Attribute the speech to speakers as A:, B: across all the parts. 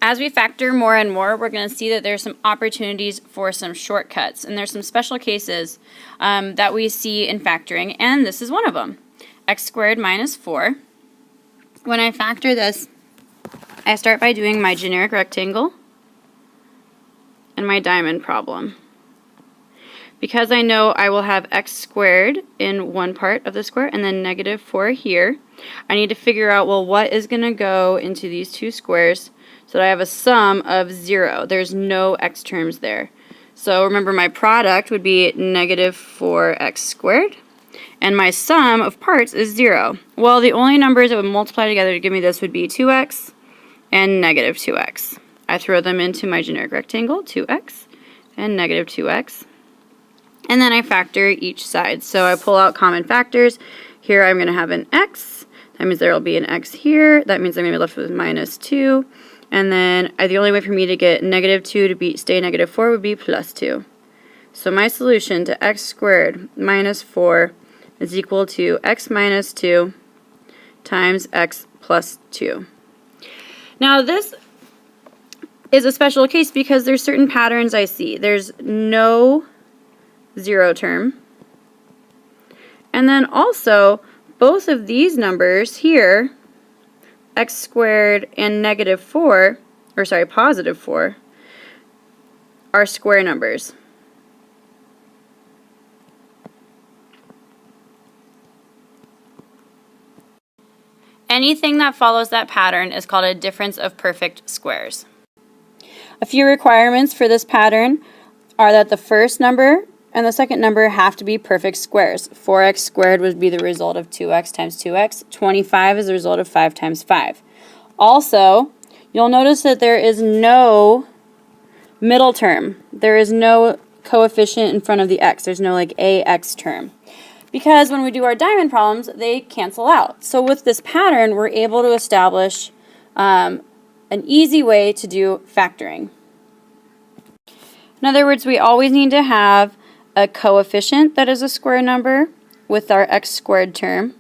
A: As we factor more and more, we're going to see that there's some opportunities for some shortcuts, and there's some special cases that we see in factoring, and this is one of them. X squared minus 4. When I factor this, I start by doing my generic rectangle and my diamond problem. Because I know I will have x squared in one part of the square and then negative 4 here, I need to figure out, well, what is going to go into these two squares so that I have a sum of 0. There's no x terms there. So remember, my product would be negative 4x squared, and my sum of parts is 0. Well, the only numbers that would multiply together to give me this would be 2x and negative 2x. I throw them into my generic rectangle, 2x and negative 2x. And then I factor each side. So I pull out common factors. Here I'm going to have an x. That means there will be an x here. That means I'm going to be left with minus 2. And then the only way for me to get negative 2 to stay negative 4 would be plus 2. So my solution to x squared minus 4 is equal to x minus 2 times x plus 2. Now this is a special case because there's certain patterns I see. There's no 0 term. And then also, both of these numbers here, x squared and negative 4, or sorry, positive 4, are square numbers. Anything that follows that pattern is called a difference of perfect squares. A few requirements for this pattern are that the first number and the second number have to be perfect squares. 4x squared would be the result of 2x times 2x. 25 is the result of 5 times 5. Also, you'll notice that there is no middle term. There is no coefficient in front of the x. There's no like ax term. Because when we do our diamond problems, they cancel out. So with this pattern, we're able to establish an easy way to do factoring. In other words, we always need to have a coefficient that is a square number with our x squared term.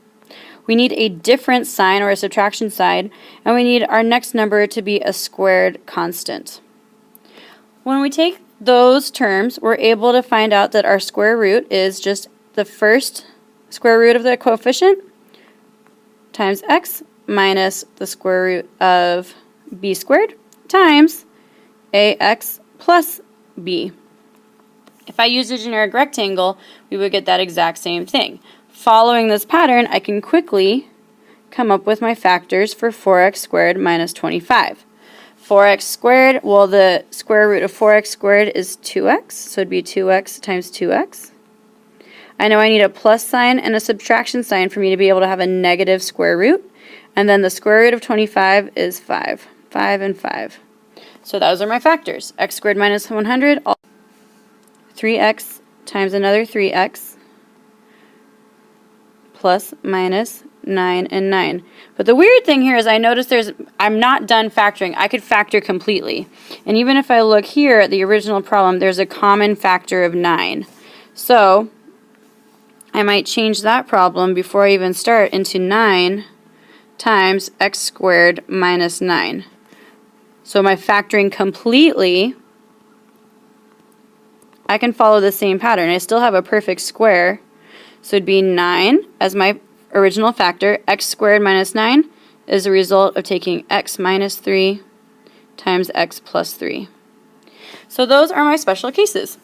A: We need a different sign or a subtraction sign, and we need our next number to be a squared constant. When we take those terms, we're able to find out that our square root is just the first square root of the coefficient times x minus the square root of b squared times ax plus b. If I use a generic rectangle, we would get that exact same thing. Following this pattern, I can quickly come up with my factors for 4x squared minus 25. 4x squared, well, the square root of 4x squared is 2x, so it'd be 2x times 2x. I know I need a plus sign and a subtraction sign for me to be able to have a negative square root, and then the square root of 25 is 5. 5 and 5. So those are my factors. X squared minus 100, 3x times another 3x plus minus 9 and 9. But the weird thing here is I notice I'm not done factoring. I could factor completely. And even if I look here at the original problem, there's a common factor of 9. So I might change that problem before I even start into 9 times x squared minus 9. So my factoring completely, I can follow the same pattern. I still have a perfect square, so it'd be 9 as my original factor. X squared minus 9 is the result of taking x minus 3 times x plus 3. So those are my special cases.